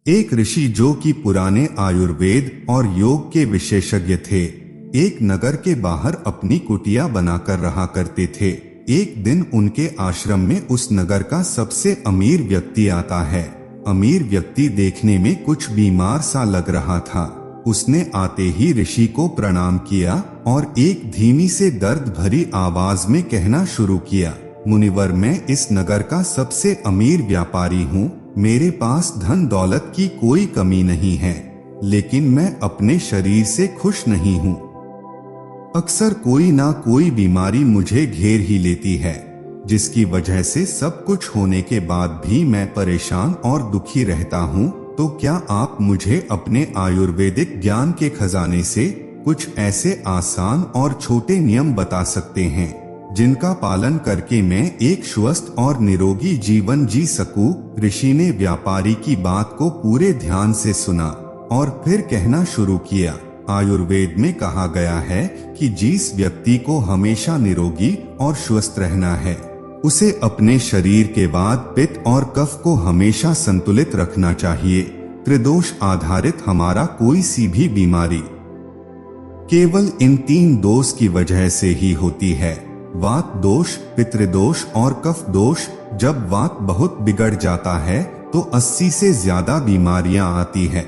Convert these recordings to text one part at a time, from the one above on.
एक ऋषि जो कि पुराने आयुर्वेद और योग के विशेषज्ञ थे, एक नगर के बाहर अपनी कुटिया बनाकर रहा करते थे। एक दिन उनके आश्रम में उस नगर का सबसे अमीर व्यक्ति आता है। अमीर व्यक्ति देखने में कुछ बीमार सा लग रहा था। उसने आते ही ऋषि को प्रणाम किया और एक धीमी से दर्द भरी आवाज में कहना शुरू किया, मुनिवर, मैं इस नगर का सबसे अमीर व्यापारी हूँ। मेरे पास धन दौलत की कोई कमी नहीं है, लेकिन मैं अपने शरीर से खुश नहीं हूँ। अक्सर कोई ना कोई बीमारी मुझे घेर ही लेती है, जिसकी वजह से सब कुछ होने के बाद भी मैं परेशान और दुखी रहता हूँ। तो क्या आप मुझे अपने आयुर्वेदिक ज्ञान के खजाने से कुछ ऐसे आसान और छोटे नियम बता सकते हैं जिनका पालन करके मैं एक स्वस्थ और निरोगी जीवन जी सकूं? ऋषि ने व्यापारी की बात को पूरे ध्यान से सुना और फिर कहना शुरू किया, आयुर्वेद में कहा गया है कि जिस व्यक्ति को हमेशा निरोगी और स्वस्थ रहना है, उसे अपने शरीर के बाद पित्त और कफ को हमेशा संतुलित रखना चाहिए। त्रिदोष आधारित हमारा कोई सी भी बीमारी केवल इन 3 दोष की वजह से ही होती है, वात दोष, पितृदोष और कफ दोष। जब वात बहुत बिगड़ जाता है तो 80 से ज्यादा बीमारियां आती है।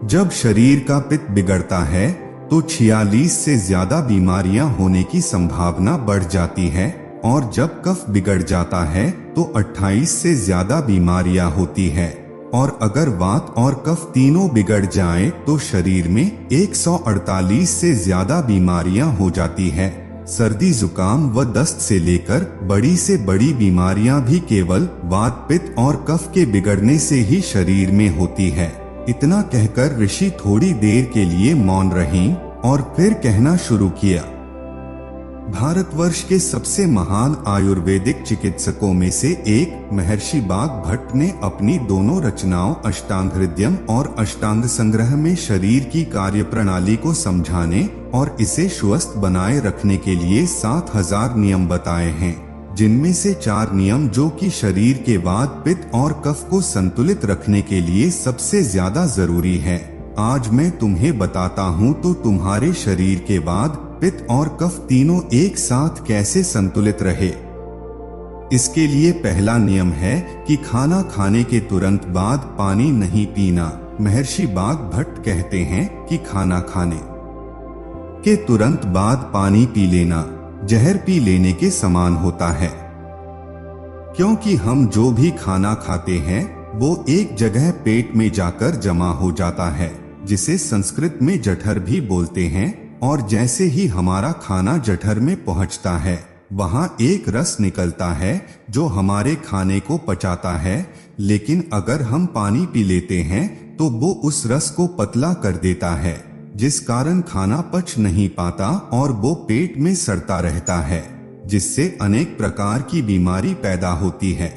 जब शरीर का पित्त बिगड़ता है तो 46 से ज्यादा बीमारियां होने की संभावना बढ़ जाती है, और जब कफ बिगड़ जाता है तो 28 से ज्यादा बीमारियां होती है। और अगर वात और कफ तीनों बिगड़ जाएं तो शरीर में 148 से ज्यादा बीमारियां हो जाती है। सर्दी, जुकाम व दस्त से लेकर बड़ी से बड़ी बीमारियां भी केवल वात, पित्त और कफ के बिगड़ने से ही शरीर में होती है। इतना कहकर ऋषि थोड़ी देर के लिए मौन रहीं और फिर कहना शुरू किया, भारतवर्ष के सबसे महान आयुर्वेदिक चिकित्सकों में से एक महर्षि बाघभट्ट ने अपनी दोनों रचनाओं अष्टांग हृदयम और अष्टांग संग्रह में शरीर की कार्यप्रणाली को समझाने और इसे स्वस्थ बनाए रखने के लिए 7000 नियम बताए हैं, जिनमें से 4 नियम जो कि शरीर के वात, पित्त और कफ को संतुलित रखने के लिए सबसे ज्यादा जरूरी है। आज मैं तुम्हें बताता हूँ तो तुम्हारे शरीर के वात, पित्त और कफ तीनों एक साथ कैसे संतुलित रहे। इसके लिए पहला नियम है कि खाना खाने के तुरंत बाद पानी नहीं पीना। महर्षि बाघभट्ट कहते हैं कि खाना खाने के तुरंत बाद पानी पी लेना जहर पी लेने के समान होता है, क्योंकि हम जो भी खाना खाते हैं वो एक जगह पेट में जाकर जमा हो जाता है, जिसे संस्कृत में जठर भी बोलते हैं। और जैसे ही हमारा खाना जठर में पहुंचता है, वहां एक रस निकलता है जो हमारे खाने को पचाता है। लेकिन अगर हम पानी पी लेते हैं तो वो उस रस को पतला कर देता है, जिस कारण खाना पच नहीं पाता और वो पेट में सड़ता रहता है, जिससे अनेक प्रकार की बीमारी पैदा होती है।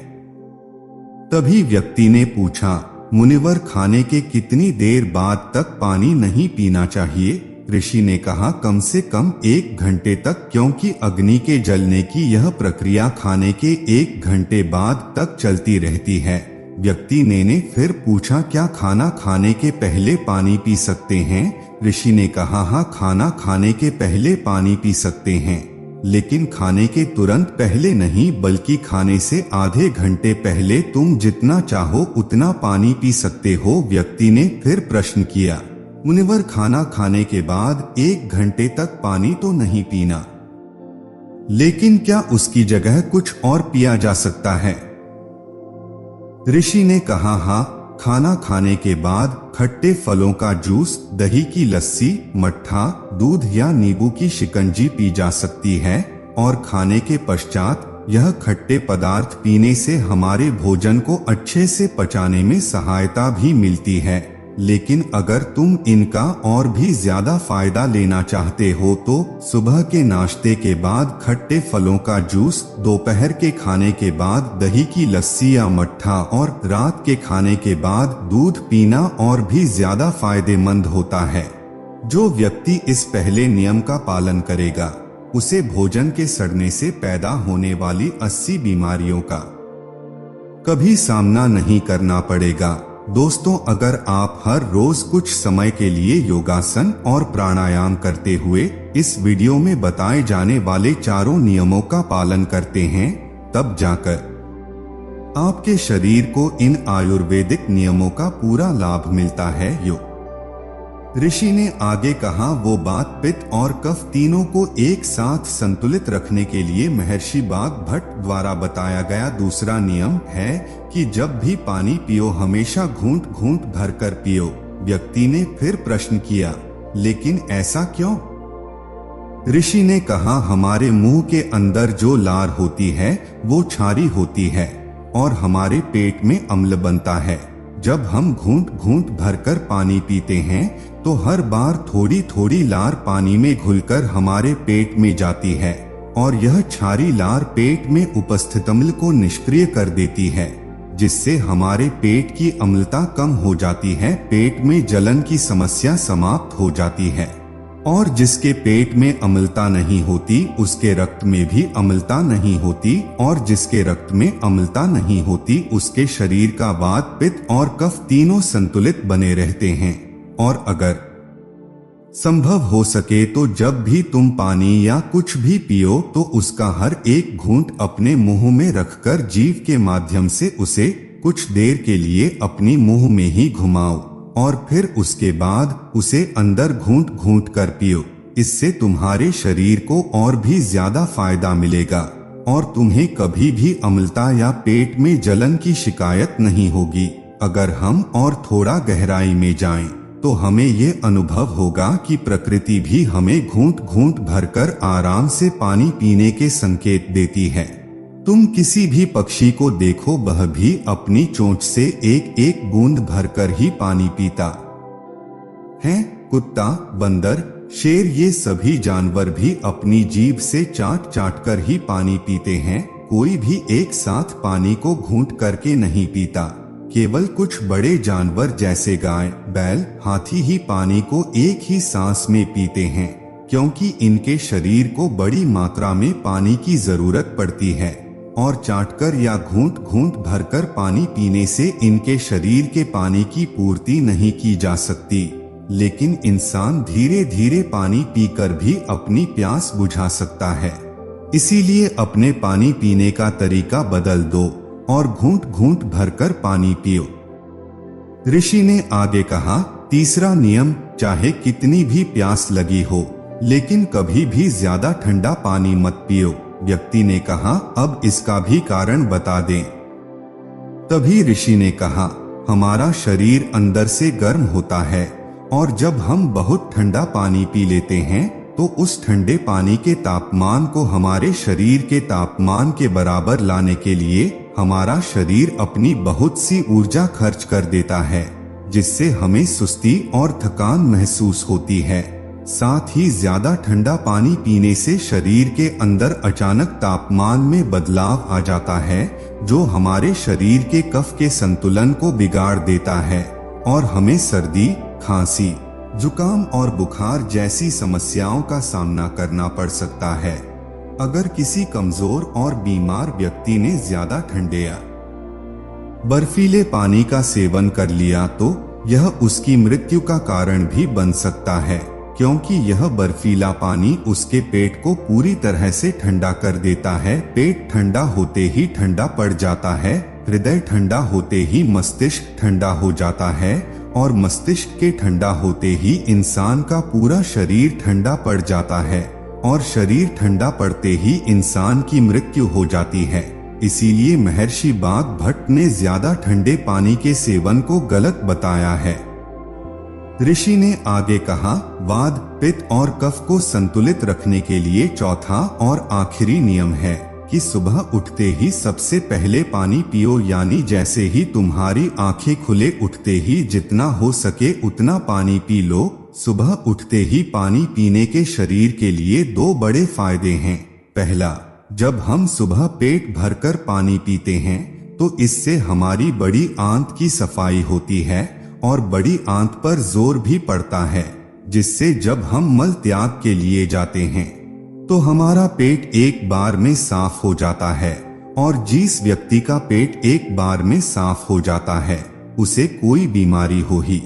तभी व्यक्ति ने पूछा, मुनिवर, खाने के कितनी देर बाद तक पानी नहीं पीना चाहिए? ऋषि ने कहा, कम से कम 1 घंटे तक, क्योंकि अग्नि के जलने की यह प्रक्रिया खाने के 1 घंटे बाद तक चलती रहती है। व्यक्ति ने फिर पूछा, क्या खाना खाने के पहले पानी पी सकते हैं? ऋषि ने कहा, हाँ, खाना खाने के पहले पानी पी सकते हैं, लेकिन खाने के तुरंत पहले नहीं, बल्कि खाने से आधे घंटे पहले तुम जितना चाहो उतना पानी पी सकते हो। व्यक्ति ने फिर प्रश्न किया, मुनिवर, खाना खाने के बाद 1 घंटे तक पानी तो नहीं पीना, लेकिन क्या उसकी जगह कुछ और पिया जा सकता है? ऋषि ने कहा, हाँ, खाना खाने के बाद खट्टे फलों का जूस, दही की लस्सी, मट्ठा, दूध या नींबू की शिकंजी पी जा सकती है। और खाने के पश्चात यह खट्टे पदार्थ पीने से हमारे भोजन को अच्छे से पचाने में सहायता भी मिलती है। लेकिन अगर तुम इनका और भी ज्यादा फायदा लेना चाहते हो तो सुबह के नाश्ते के बाद खट्टे फलों का जूस, दोपहर के खाने के बाद दही की लस्सी या मट्ठा और रात के खाने के बाद दूध पीना और भी ज्यादा फायदेमंद होता है। जो व्यक्ति इस पहले नियम का पालन करेगा, उसे भोजन के सड़ने से पैदा होने वाली 80 बीमारियों का कभी सामना नहीं करना पड़ेगा। दोस्तों, अगर आप हर रोज कुछ समय के लिए योगासन और प्राणायाम करते हुए इस वीडियो में बताए जाने वाले चारों नियमों का पालन करते हैं, तब जाकर आपके शरीर को इन आयुर्वेदिक नियमों का पूरा लाभ मिलता है। ऋषि ने आगे कहा, वो बात पित्त और कफ तीनों को एक साथ संतुलित रखने के लिए महर्षि बागभट्ट द्वारा बताया गया दूसरा नियम है कि जब भी पानी पियो हमेशा घूंट घूंट भरकर पियो। व्यक्ति ने फिर प्रश्न किया, लेकिन ऐसा क्यों? ऋषि ने कहा, हमारे मुंह के अंदर जो लार होती है वो क्षारी होती है और हमारे पेट में अम्ल बनता है। जब हम घूंट घूंट भरकर पानी पीते हैं तो हर बार थोड़ी थोड़ी लार पानी में घुलकर हमारे पेट में जाती है और यह क्षारी लार पेट में उपस्थित अम्ल को निष्क्रिय कर देती है, जिससे हमारे पेट की अम्लता कम हो जाती है। पेट में जलन की समस्या समाप्त हो जाती है और जिसके पेट में अम्लता नहीं होती उसके रक्त में भी अम्लता नहीं होती और जिसके रक्त में अम्लता नहीं होती उसके शरीर का वात, पित्त और कफ तीनों संतुलित बने रहते हैं। और अगर संभव हो सके तो जब भी तुम पानी या कुछ भी पियो तो उसका हर एक घूंट अपने मुंह में रखकर जीभ के माध्यम से उसे कुछ देर के लिए अपनी मुंह में ही घुमाओ और फिर उसके बाद उसे अंदर घूंट घूंट कर पियो। इससे तुम्हारे शरीर को और भी ज्यादा फायदा मिलेगा और तुम्हें कभी भी अम्लता या पेट में जलन की शिकायत नहीं होगी। अगर हम और थोड़ा गहराई में जाएं, तो हमें ये अनुभव होगा कि प्रकृति भी हमें घूंट घूंट भरकर आराम से पानी पीने के संकेत देती है। तुम किसी भी पक्षी को देखो, वह भी अपनी चोंच से एक एक बूंद भरकर ही पानी पीता है। कुत्ता, बंदर, शेर, ये सभी जानवर भी अपनी जीभ से चाट चाट कर ही पानी पीते हैं। कोई भी एक साथ पानी को घूंट करके नहीं पीता। केवल कुछ बड़े जानवर जैसे गाय, बैल, हाथी ही पानी को एक ही सांस में पीते हैं, क्योंकि इनके शरीर को बड़ी मात्रा में पानी की जरूरत पड़ती है और चाटकर या घूंट घूंट भरकर पानी पीने से इनके शरीर के पानी की पूर्ति नहीं की जा सकती। लेकिन इंसान धीरे धीरे पानी पीकर भी अपनी प्यास बुझा सकता है। इसीलिए अपने पानी पीने का तरीका बदल दो और घूंट घूंट भरकर पानी पियो। ऋषि ने आगे कहा, तीसरा नियम, चाहे कितनी भी प्यास लगी हो लेकिन कभी भी ज्यादा ठंडा पानी मत पियो। व्यक्ति ने कहा, अब इसका भी कारण बता दें। तभी ऋषि ने कहा, हमारा शरीर अंदर से गर्म होता है और जब हम बहुत ठंडा पानी पी लेते हैं तो उस ठंडे पानी के तापमान को हमारे शरीर के तापमान के बराबर लाने के लिए हमारा शरीर अपनी बहुत सी ऊर्जा खर्च कर देता है, जिससे हमें सुस्ती और थकान महसूस होती है। साथ ही ज्यादा ठंडा पानी पीने से शरीर के अंदर अचानक तापमान में बदलाव आ जाता है, जो हमारे शरीर के कफ के संतुलन को बिगाड़ देता है और हमें सर्दी, खांसी, जुकाम और बुखार जैसी समस्याओं का सामना करना पड़ सकता है। अगर किसी कमजोर और बीमार व्यक्ति ने ज्यादा ठंडे या बर्फीले पानी का सेवन कर लिया तो यह उसकी मृत्यु का कारण भी बन सकता है, क्योंकि यह बर्फीला पानी उसके पेट को पूरी तरह से ठंडा कर देता है। पेट ठंडा होते ही ठंडा पड़ जाता है, हृदय ठंडा होते ही मस्तिष्क ठंडा हो जाता है और मस्तिष्क के ठंडा होते ही इंसान का पूरा शरीर ठंडा पड़ जाता है और शरीर ठंडा पड़ते ही इंसान की मृत्यु हो जाती है। इसीलिए महर्षि बागभट्ट ने ज्यादा ठंडे पानी के सेवन को गलत बताया है। ऋषि ने आगे कहा, वात, पित्त और कफ को संतुलित रखने के लिए चौथा और आखिरी नियम है कि सुबह उठते ही सबसे पहले पानी पियो। यानी जैसे ही तुम्हारी आंखें खुले उठते ही जितना हो सके उतना पानी पी लो। सुबह उठते ही पानी पीने के शरीर के लिए दो बड़े फायदे हैं। पहला, जब हम सुबह पेट भरकर पानी पीते हैं तो इससे हमारी बड़ी आंत की सफाई होती है और बड़ी आंत पर जोर भी पड़ता है, जिससे जब हम मल त्याग के लिए जाते हैं तो हमारा पेट एक बार में साफ हो जाता है और जिस व्यक्ति का पेट एक बार में साफ हो जाता है उसे कोई बीमारी हो ही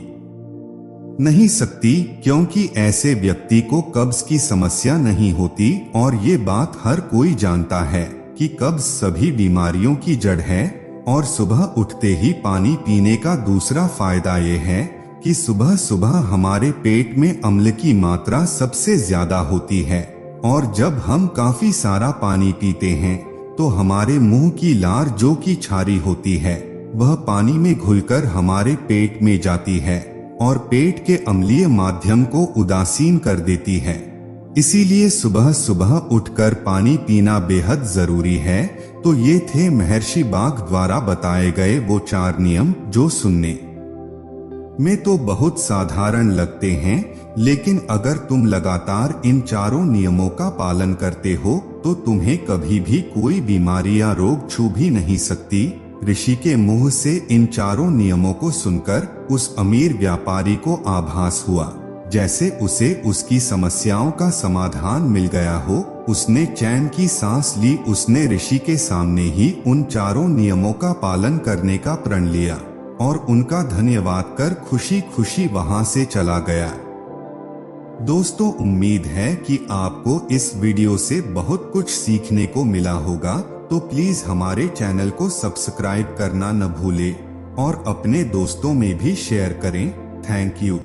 नहीं सकती, क्योंकि ऐसे व्यक्ति को कब्ज की समस्या नहीं होती। और ये बात हर कोई जानता है कि कब्ज सभी बीमारियों की जड़ है। और सुबह उठते ही पानी पीने का दूसरा फायदा ये है कि सुबह सुबह हमारे पेट में अम्ल की मात्रा सबसे ज्यादा होती है। और जब हम काफी सारा पानी पीते हैं तो हमारे मुंह की लार जो कि क्षारी होती है वह पानी में घुलकर हमारे पेट में जाती है और पेट के अम्लीय माध्यम को उदासीन कर देती है। इसीलिए सुबह सुबह उठकर पानी पीना बेहद जरूरी है। तो ये थे महर्षि बाघ द्वारा बताए गए वो 4 नियम जो सुनने में तो बहुत साधारण लगते हैं, लेकिन अगर तुम लगातार इन 4 नियमों का पालन करते हो तो तुम्हें कभी भी कोई बीमारी या रोग छू भी नहीं सकती। ऋषि के मुंह से इन 4 नियमों को सुनकर उस अमीर व्यापारी को आभास हुआ जैसे उसे उसकी समस्याओं का समाधान मिल गया हो। उसने चैन की सांस ली। उसने ऋषि के सामने ही उन 4 नियमों का पालन करने का प्रण लिया और उनका धन्यवाद कर खुशी खुशी वहां से चला गया। दोस्तों, उम्मीद है कि आपको इस वीडियो से बहुत कुछ सीखने को मिला होगा। तो प्लीज हमारे चैनल को सब्सक्राइब करना न भूलें और अपने दोस्तों में भी शेयर करें। Thank you.